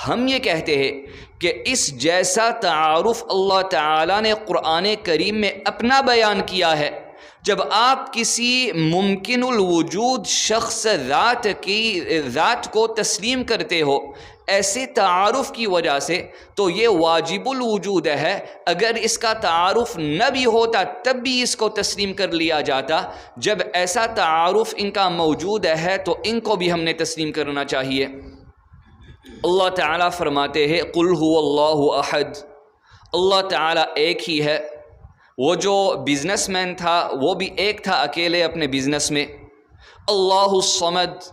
ہم یہ کہتے ہیں کہ اس جیسا تعارف اللہ تعالیٰ نے قرآن کریم میں اپنا بیان کیا ہے۔ جب آپ کسی ممکن الوجود شخص ذات کو تسلیم کرتے ہو ایسے تعارف کی وجہ سے، تو یہ واجب الوجود ہے۔ اگر اس کا تعارف نہ بھی ہوتا تب بھی اس کو تسلیم کر لیا جاتا۔ جب ایسا تعارف ان کا موجود ہے تو ان کو بھی ہم نے تسلیم کرنا چاہیے۔ اللہ تعالیٰ فرماتے ہیں قل هو اللہ احد، اللہ تعالیٰ ایک ہی ہے۔ وہ جو بزنس مین تھا وہ بھی ایک تھا اکیلے اپنے بزنس میں۔ اللہ الصمد،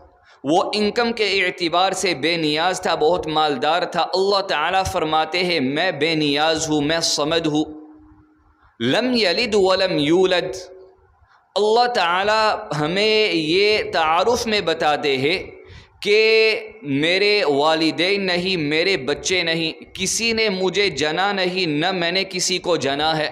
وہ انکم کے اعتبار سے بے نیاز تھا، بہت مالدار تھا۔ اللہ تعالیٰ فرماتے ہیں میں بے نیاز ہوں، میں صمد ہوں، لم یلد ولم یولد۔ اللہ تعالیٰ ہمیں یہ تعارف میں بتاتے ہیں کہ میرے والدین نہیں، میرے بچے نہیں، کسی نے مجھے جنا نہیں، نہ میں نے کسی کو جنا ہے۔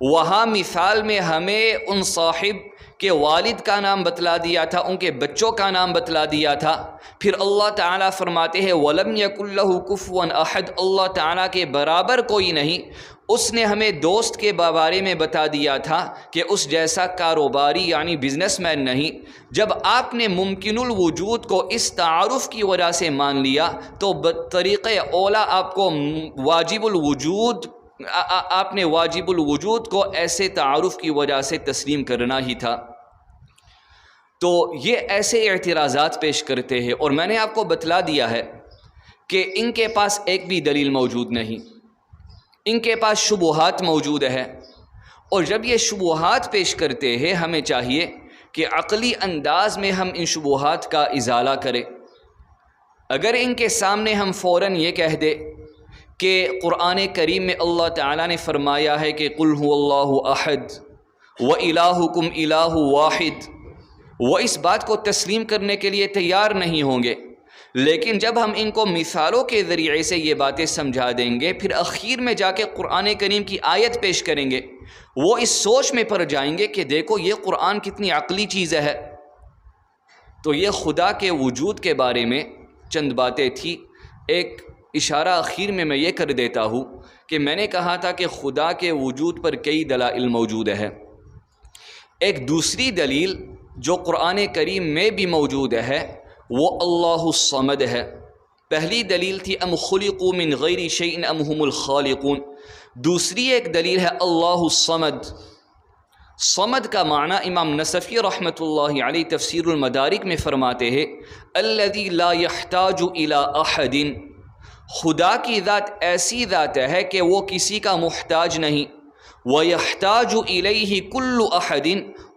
وہاں مثال میں ہمیں ان صاحب کے والد کا نام بتلا دیا تھا، ان کے بچوں کا نام بتلا دیا تھا۔ پھر اللہ تعالیٰ فرماتے ہیں وَلَمْ يَكُنْ لَهُ كُفُوًا أَحَدٌ، اللہ تعالیٰ کے برابر کوئی نہیں۔ اس نے ہمیں دوست کے بارے میں بتا دیا تھا کہ اس جیسا کاروباری یعنی بزنس مین نہیں۔ جب آپ نے ممکن الوجود کو اس تعارف کی وجہ سے مان لیا تو بطریقِ اولا آپ کو واجب الوجود آپ نے واجب الوجود کو ایسے تعارف کی وجہ سے تسلیم کرنا ہی تھا۔ تو یہ ایسے اعتراضات پیش کرتے ہیں، اور میں نے آپ کو بتلا دیا ہے کہ ان کے پاس ایک بھی دلیل موجود نہیں، ان کے پاس شبہات موجود ہے، اور جب یہ شبہات پیش کرتے ہیں ہمیں چاہیے کہ عقلی انداز میں ہم ان شبہات کا ازالہ کریں۔ اگر ان کے سامنے ہم فوراً یہ کہہ دیں کہ قرآن کریم میں اللہ تعالیٰ نے فرمایا ہے کہ قُلْ هُوَ اللَّهُ أَحَدٌ وَإِلَٰهُكُمْ إِلَٰهٌ وَاحِدٌ، وہ اس بات کو تسلیم کرنے کے لیے تیار نہیں ہوں گے، لیکن جب ہم ان کو مثالوں کے ذریعے سے یہ باتیں سمجھا دیں گے، پھر اخیر میں جا کے قرآن کریم کی آیت پیش کریں گے، وہ اس سوچ میں پڑ جائیں گے کہ دیکھو یہ قرآن کتنی عقلی چیز ہے۔ تو یہ خدا کے وجود کے بارے میں چند باتیں تھی۔ ایک اشارہ اخیر میں یہ کر دیتا ہوں کہ میں نے کہا تھا کہ خدا کے وجود پر کئی دلائل موجود ہے۔ ایک دوسری دلیل جو قرآن کریم میں بھی موجود ہے وہ اللہ الصمد ہے۔ پہلی دلیل تھی ام خلقوا من غیر شیء ام هم الخالقون، دوسری ایک دلیل ہے اللہ الصمد۔ صمد کا معنی امام نصفی رحمۃ اللہ علیہ تفسیر المدارک میں فرماتے ہیں الذی لا یحتاج الی احد، خدا کی ذات ایسی ذات ہے کہ وہ کسی کا محتاج نہیں، وَيَحْتَاجُ إِلَيْهِ كُلُّ أَحَدٍ،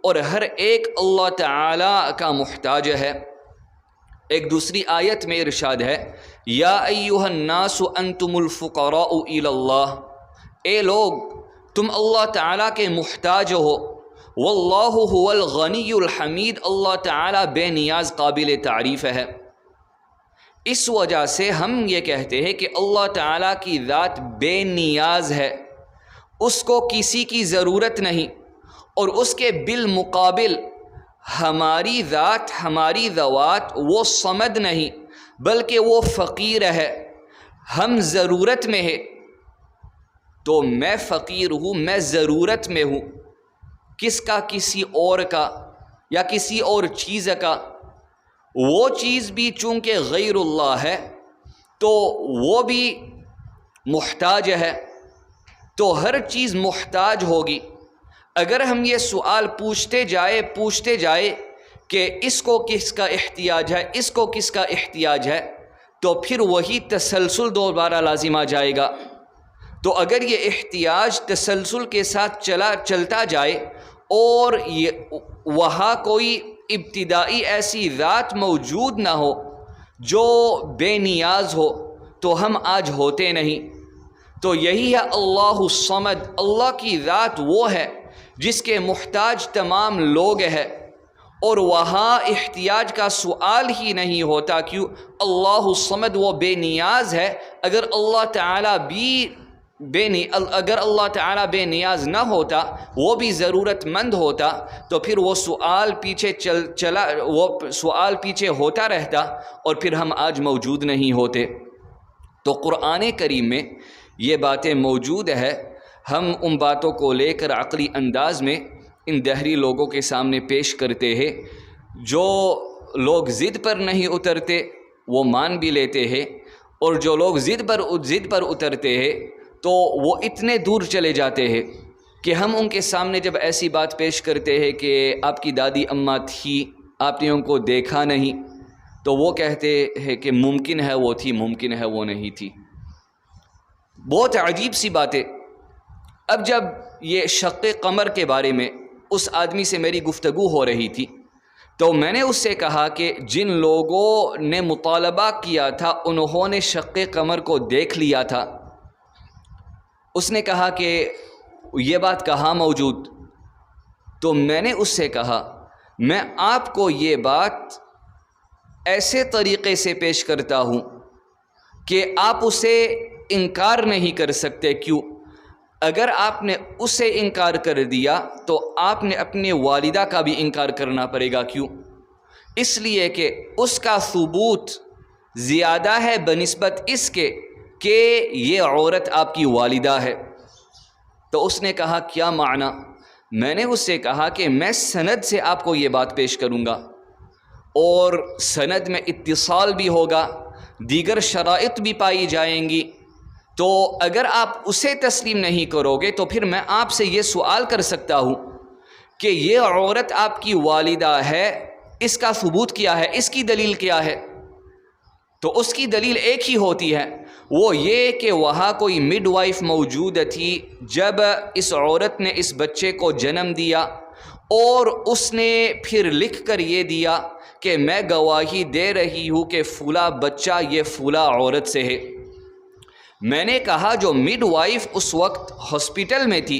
اور ہر ایک اللہ تعالیٰ کا محتاج ہے۔ ایک دوسری آیت میں ارشاد ہے یا ایھا الناس انتم الفقراء الی اللہ، اے لوگ تم اللہ تعالیٰ کے محتاج ہو، واللہ هو الغنی الحمید، اللہ تعالیٰ بے نیاز قابل تعریف ہے۔ اس وجہ سے ہم یہ کہتے ہیں کہ اللہ تعالیٰ کی ذات بے نیاز ہے، اس کو کسی کی ضرورت نہیں، اور اس کے بالمقابل ہماری ذات ہماری ذوات وہ صمد نہیں بلکہ وہ فقیر ہے، ہم ضرورت میں ہے۔ تو میں فقیر ہوں، میں ضرورت میں ہوں، کس کا؟ کسی اور کا یا کسی اور چیز کا۔ وہ چیز بھی چونکہ غیر اللہ ہے تو وہ بھی محتاج ہے، تو ہر چیز محتاج ہوگی۔ اگر ہم یہ سوال پوچھتے جائے کہ اس کو کس کا احتیاج ہے، اس کو کس کا احتیاج ہے، تو پھر وہی تسلسل دوبارہ لازم آ جائے گا۔ تو اگر یہ احتیاج تسلسل کے ساتھ چلتا جائے اور وہاں کوئی ابتدائی ایسی ذات موجود نہ ہو جو بے نیاز ہو تو ہم آج ہوتے نہیں۔ تو یہی ہے اللہ الصمد، اللہ کی ذات وہ ہے جس کے محتاج تمام لوگ ہیں، اور وہاں احتیاج کا سوال ہی نہیں ہوتا، کیوں؟ اللہ الصمد وہ بے نیاز ہے۔ اگر اللہ تعالیٰ بے نیاز نہ ہوتا، وہ بھی ضرورت مند ہوتا، تو پھر وہ سوال پیچھے ہوتا رہتا اور پھر ہم آج موجود نہیں ہوتے۔ تو قرآن کریم میں یہ باتیں موجود ہے، ہم ان باتوں کو لے کر عقلی انداز میں ان دہری لوگوں کے سامنے پیش کرتے ہیں۔ جو لوگ ضد پر نہیں اترتے وہ مان بھی لیتے ہیں، اور جو لوگ ضد پر اترتے ہیں تو وہ اتنے دور چلے جاتے ہیں کہ ہم ان کے سامنے جب ایسی بات پیش کرتے ہیں کہ آپ کی دادی اماں تھی، آپ نے ان کو دیکھا نہیں، تو وہ کہتے ہیں کہ ممکن ہے وہ تھی، ممکن ہے وہ نہیں تھی۔ بہت عجیب سی باتیں۔ اب جب یہ شق قمر کے بارے میں اس آدمی سے میری گفتگو ہو رہی تھی تو میں نے اس سے کہا کہ جن لوگوں نے مطالبہ کیا تھا انہوں نے شق قمر کو دیکھ لیا تھا. اس نے کہا کہ یہ بات کہاں موجود؟ تو میں نے اس سے کہا میں آپ کو یہ بات ایسے طریقے سے پیش کرتا ہوں کہ آپ اسے انکار نہیں کر سکتے. کیوں؟ اگر آپ نے اسے انکار کر دیا تو آپ نے اپنے والدہ کا بھی انکار کرنا پڑے گا. کیوں؟ اس لیے کہ اس کا ثبوت زیادہ ہے بنسبت اس کے کہ یہ عورت آپ کی والدہ ہے. تو اس نے کہا کیا معنی؟ میں نے اس سے کہا کہ میں سند سے آپ کو یہ بات پیش کروں گا اور سند میں اتصال بھی ہوگا، دیگر شرائط بھی پائی جائیں گی. تو اگر آپ اسے تسلیم نہیں کرو گے تو پھر میں آپ سے یہ سوال کر سکتا ہوں کہ یہ عورت آپ کی والدہ ہے، اس کا ثبوت کیا ہے، اس کی دلیل کیا ہے؟ تو اس کی دلیل ایک ہی ہوتی ہے، وہ یہ کہ وہاں کوئی مڈ وائف موجود تھی جب اس عورت نے اس بچے کو جنم دیا، اور اس نے پھر لکھ کر یہ دیا کہ میں گواہی دے رہی ہوں کہ فلاں بچہ یہ فلاں عورت سے ہے. میں نے کہا جو مڈ وائف اس وقت ہاسپٹل میں تھی،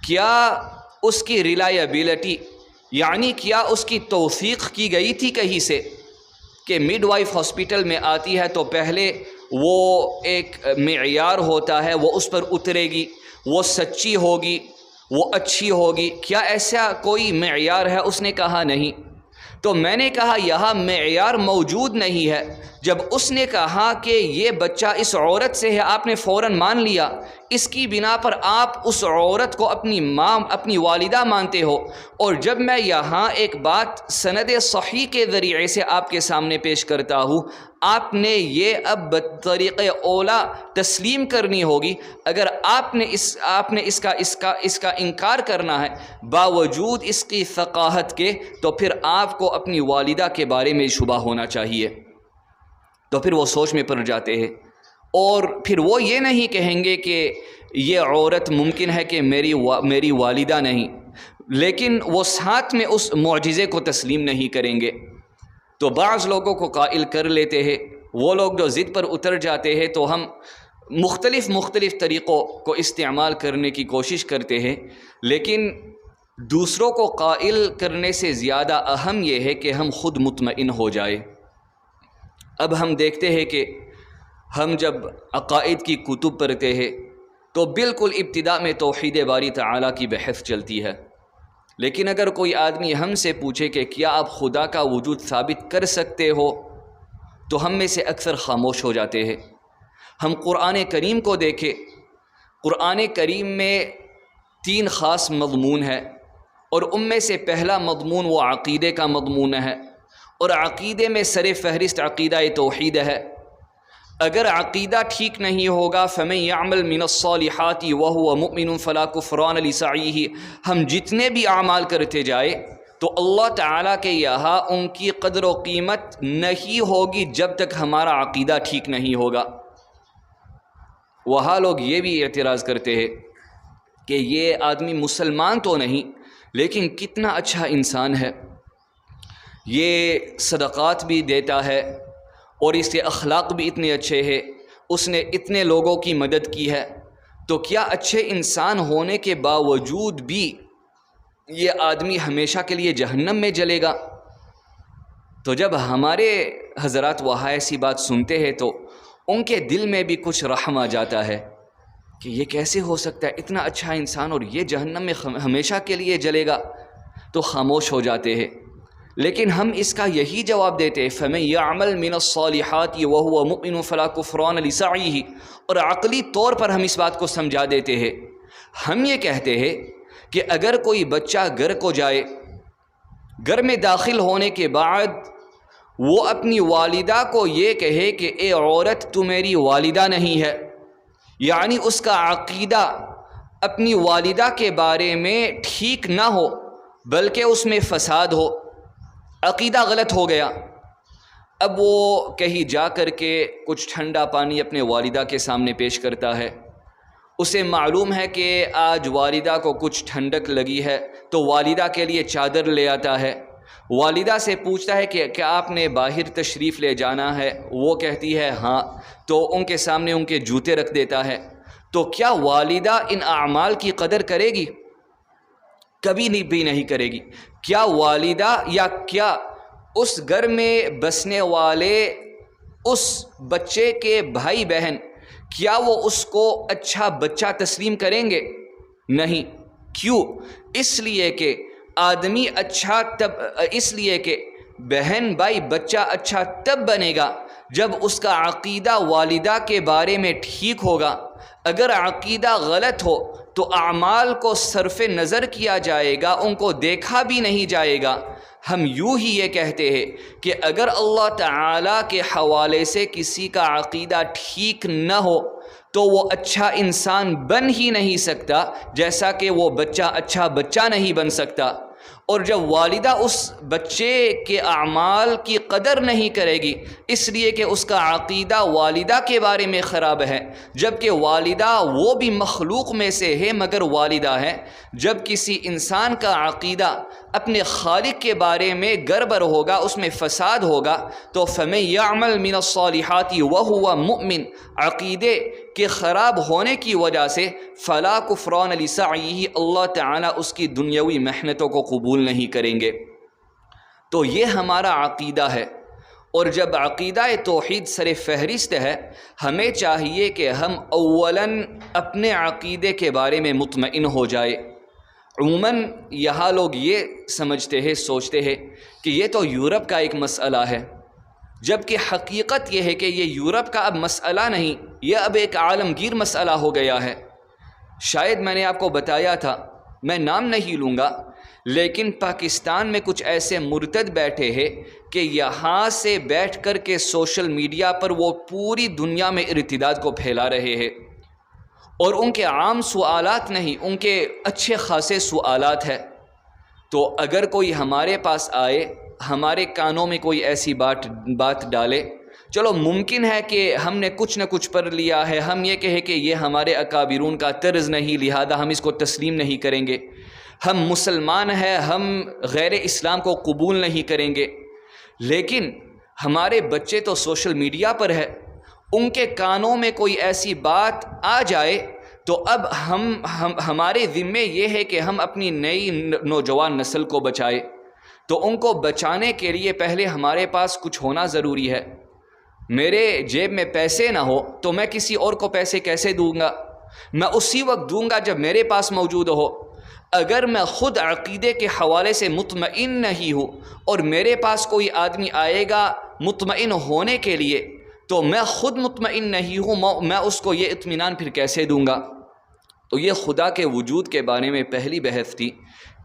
کیا اس کی ریلائبلٹی یعنی کیا اس کی توثیق کی گئی تھی کہیں سے کہ مڈ وائف ہاسپٹل میں آتی ہے تو پہلے وہ ایک معیار ہوتا ہے وہ اس پر اترے گی، وہ سچی ہوگی، وہ اچھی ہوگی؟ کیا ایسا کوئی معیار ہے؟ اس نے کہا نہیں. تو میں نے کہا یہاں معیار موجود نہیں ہے. جب اس نے کہا کہ یہ بچہ اس عورت سے ہے، آپ نے فوراً مان لیا. اس کی بنا پر آپ اس عورت کو اپنی ماں، اپنی والدہ مانتے ہو. اور جب میں یہاں ایک بات سند صحیح کے ذریعے سے آپ کے سامنے پیش کرتا ہوں، آپ نے یہ اب بطریق اولا تسلیم کرنی ہوگی. اگر آپ نے اس کا انکار کرنا ہے باوجود اس کی ثقافت کے، تو پھر آپ کو اپنی والدہ کے بارے میں شبہ ہونا چاہیے. تو پھر وہ سوچ میں پڑ جاتے ہیں، اور پھر وہ یہ نہیں کہیں گے کہ یہ عورت ممکن ہے کہ میری والدہ نہیں، لیکن وہ ساتھ میں اس معجزے کو تسلیم نہیں کریں گے. تو بعض لوگوں کو قائل کر لیتے ہیں، وہ لوگ جو ضد پر اتر جاتے ہیں تو ہم مختلف طریقوں کو استعمال کرنے کی کوشش کرتے ہیں، لیکن دوسروں کو قائل کرنے سے زیادہ اہم یہ ہے کہ ہم خود مطمئن ہو جائے. اب ہم دیکھتے ہیں کہ ہم جب عقائد کی کتب پڑھتے ہیں تو بالکل ابتدا میں توحید باری تعالیٰ کی بحث چلتی ہے، لیکن اگر کوئی آدمی ہم سے پوچھے کہ کیا آپ خدا کا وجود ثابت کر سکتے ہو، تو ہم میں سے اکثر خاموش ہو جاتے ہیں. ہم قرآن کریم کو دیکھیں، قرآن کریم میں 3 خاص مضمون ہے، اور ان میں سے پہلا مضمون وہ عقیدے کا مضمون ہے، اور عقیدے میں سر فہرست عقیدہ توحید ہے. اگر عقیدہ ٹھیک نہیں ہوگا فَمَن يَعْمَلْ مِنَ الصَّالِحَاتِ وَهُوَ مُؤْمِنٌ فَلَا كُفْرَانَ لِسَعْيِهِ، ہم جتنے بھی اعمال کرتے جائے تو اللہ تعالیٰ کے یہاں ان کی قدر و قیمت نہیں ہوگی جب تک ہمارا عقیدہ ٹھیک نہیں ہوگا. وہاں لوگ یہ بھی اعتراض کرتے ہیں کہ یہ آدمی مسلمان تو نہیں لیکن کتنا اچھا انسان ہے، یہ صدقات بھی دیتا ہے اور اس کے اخلاق بھی اتنے اچھے ہیں، اس نے اتنے لوگوں کی مدد کی ہے، تو کیا اچھے انسان ہونے کے باوجود بھی یہ آدمی ہمیشہ کے لیے جہنم میں جلے گا؟ تو جب ہمارے حضرات وہاں ایسی بات سنتے ہیں تو ان کے دل میں بھی کچھ رحم آ جاتا ہے کہ یہ کیسے ہو سکتا ہے، اتنا اچھا انسان اور یہ جہنم میں ہمیشہ کے لیے جلے گا. تو خاموش ہو جاتے ہیں. لیکن ہم اس کا یہی جواب دیتے ہیں فَمَن يَعْمَلْ مِنَ الصَّالِحَاتِ وَهُوَ مُؤْمِنٌ فَلَا كُفْرَانَ لِسَعْيِهِ، اور عقلی طور پر ہم اس بات کو سمجھا دیتے ہیں. ہم یہ کہتے ہیں کہ اگر کوئی بچہ گھر کو جائے، گھر میں داخل ہونے کے بعد وہ اپنی والدہ کو یہ کہے کہ اے عورت تو میری والدہ نہیں ہے، یعنی اس کا عقیدہ اپنی والدہ کے بارے میں ٹھیک نہ ہو بلکہ اس میں فساد ہو، عقیدہ غلط ہو گیا. اب وہ کہیں جا کر کے کچھ ٹھنڈا پانی اپنے والدہ کے سامنے پیش کرتا ہے، اسے معلوم ہے کہ آج والدہ کو کچھ ٹھنڈک لگی ہے تو والدہ کے لیے چادر لے آتا ہے. والدہ سے پوچھتا ہے کہ کیا آپ نے باہر تشریف لے جانا ہے؟ وہ کہتی ہے ہاں، تو ان کے سامنے ان کے جوتے رکھ دیتا ہے۔ تو کیا والدہ ان اعمال کی قدر کرے گی؟ کبھی بھی نہیں کرے گی۔ کیا والدہ یا کیا اس گھر میں بسنے والے اس بچے کے بھائی بہن، کیا وہ اس کو اچھا بچہ تسلیم کریں گے؟ نہیں۔ کیوں؟ اس لیے کہ آدمی اچھا اس لیے کہ بہن بھائی بچہ اچھا تب بنے گا جب اس کا عقیدہ والدہ کے بارے میں ٹھیک ہوگا۔ اگر عقیدہ غلط ہو تو اعمال کو صرف نظر کیا جائے گا، ان کو دیکھا بھی نہیں جائے گا۔ ہم یوں ہی یہ کہتے ہیں کہ اگر اللہ تعالیٰ کے حوالے سے کسی کا عقیدہ ٹھیک نہ ہو تو وہ اچھا انسان بن ہی نہیں سکتا، جیسا کہ وہ بچہ اچھا بچہ نہیں بن سکتا۔ اور جب والدہ اس بچے کے اعمال کی قدر نہیں کرے گی اس لیے کہ اس کا عقیدہ والدہ کے بارے میں خراب ہے، جبکہ والدہ وہ بھی مخلوق میں سے ہے مگر والدہ ہے۔ جب کسی انسان کا عقیدہ اپنے خالق کے بارے میں گڑبڑ ہوگا، اس میں فساد ہوگا، تو فَمَن يَعْمَلْ مِنَ الصَّالِحَاتِ وَهُوَ مُؤْمِنٌ، عقیدے کے خراب ہونے کی وجہ سے فَلَا كُفْرَانَ لِسَعْيِهِ، اللہ تعالیٰ اس کی دنیاوی محنتوں کو قبول نہیں کریں گے۔ تو یہ ہمارا عقیدہ ہے، اور جب عقیدہ توحید سر فہرست ہے، ہمیں چاہیے کہ ہم اولاً اپنے عقیدے کے بارے میں مطمئن ہو جائے۔ عموماً یہاں لوگ یہ سمجھتے ہیں، سوچتے ہیں کہ یہ تو یورپ کا ایک مسئلہ ہے، جبکہ حقیقت یہ ہے کہ یہ یورپ کا اب مسئلہ نہیں، یہ اب ایک عالمگیر مسئلہ ہو گیا ہے۔ شاید میں نے آپ کو بتایا تھا، میں نام نہیں لوں گا، لیکن پاکستان میں کچھ ایسے مرتد بیٹھے ہیں کہ یہاں سے بیٹھ کر کے سوشل میڈیا پر وہ پوری دنیا میں ارتداد کو پھیلا رہے ہیں، اور ان کے عام سوالات نہیں، ان کے اچھے خاصے سوالات ہیں۔ تو اگر کوئی ہمارے پاس آئے، ہمارے کانوں میں کوئی ایسی بات ڈالے، چلو ممکن ہے کہ ہم نے کچھ نہ کچھ پڑھ لیا ہے، ہم یہ کہیں کہ یہ ہمارے اکابرون کا طرز نہیں، لہذا ہم اس کو تسلیم نہیں کریں گے، ہم مسلمان ہیں، ہم غیر اسلام کو قبول نہیں کریں گے۔ لیکن ہمارے بچے تو سوشل میڈیا پر ہے، ان کے کانوں میں کوئی ایسی بات آ جائے تو اب ہمارے ذمے یہ ہے کہ ہم اپنی نئی نوجوان نسل کو بچائے۔ تو ان کو بچانے کے لیے پہلے ہمارے پاس کچھ ہونا ضروری ہے۔ میرے جیب میں پیسے نہ ہو تو میں کسی اور کو پیسے کیسے دوں گا؟ میں اسی وقت دوں گا جب میرے پاس موجود ہو۔ اگر میں خود عقیدے کے حوالے سے مطمئن نہیں ہوں اور میرے پاس کوئی آدمی آئے گا مطمئن ہونے کے لیے تو میں خود مطمئن نہیں ہوں، میں اس کو یہ اطمینان پھر کیسے دوں گا؟ تو یہ خدا کے وجود کے بارے میں پہلی بحث تھی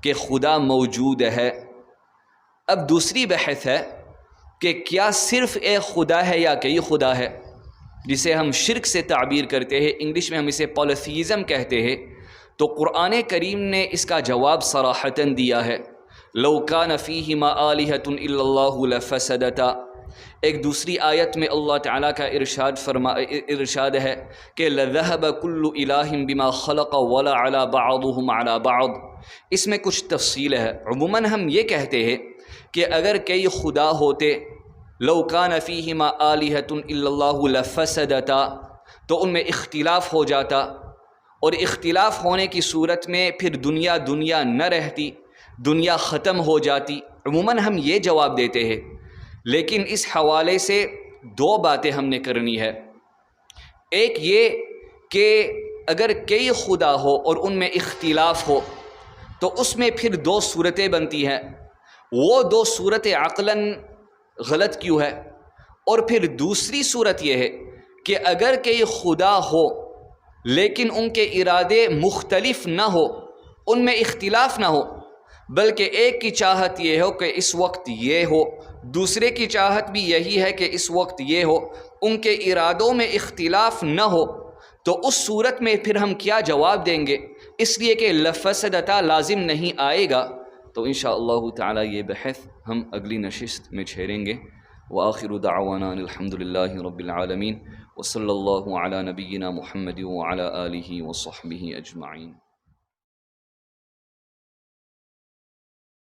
کہ خدا موجود ہے۔ اب دوسری بحث ہے کہ کیا صرف ایک خدا ہے یا کئی خدا ہے، جسے ہم شرک سے تعبیر کرتے ہیں، انگلش میں ہم اسے پولیتھیزم کہتے ہیں۔ تو قرآن کریم نے اس کا جواب صراحتاً دیا ہے، لو کان فیہما آلہۃ الا اللہ لفسدتا۔ ایک دوسری آیت میں اللہ تعالیٰ کا ارشاد ہے کہ لذہب کل الہ بما خلق ولعلی بعضهم علی بعض۔ اس میں کچھ تفصیل ہے۔ عموماً ہم یہ کہتے ہیں کہ اگر کئی خدا ہوتے، لو کان فیہما آلہۃ الا اللہ لفسدتا، تو ان میں اختلاف ہو جاتا، اور اختلاف ہونے کی صورت میں پھر دنیا نہ رہتی، دنیا ختم ہو جاتی۔ عموماً ہم یہ جواب دیتے ہیں، لیکن اس حوالے سے دو باتیں ہم نے کرنی ہے۔ ایک یہ کہ اگر کئی خدا ہو اور ان میں اختلاف ہو تو اس میں پھر دو صورتیں بنتی ہیں، وہ دو صورتیں عقلاً غلط کیوں ہے؟ اور پھر دوسری صورت یہ ہے کہ اگر کئی خدا ہو لیکن ان کے ارادے مختلف نہ ہو، ان میں اختلاف نہ ہو، بلکہ ایک کی چاہت یہ ہو کہ اس وقت یہ ہو، دوسرے کی چاہت بھی یہی ہے کہ اس وقت یہ ہو، ان کے ارادوں میں اختلاف نہ ہو، تو اس صورت میں پھر ہم کیا جواب دیں گے؟ اس لیے کہ لفسدتا لازم نہیں آئے گا۔ تو انشاءاللہ تعالی یہ بحث ہم اگلی نشست میں چھیڑیں گے۔ وآخر دعوانا الحمدللہ رب العالمین، وصلی اللہ علی نبینا محمد وعلی آلہ وصحبہ اجمعین۔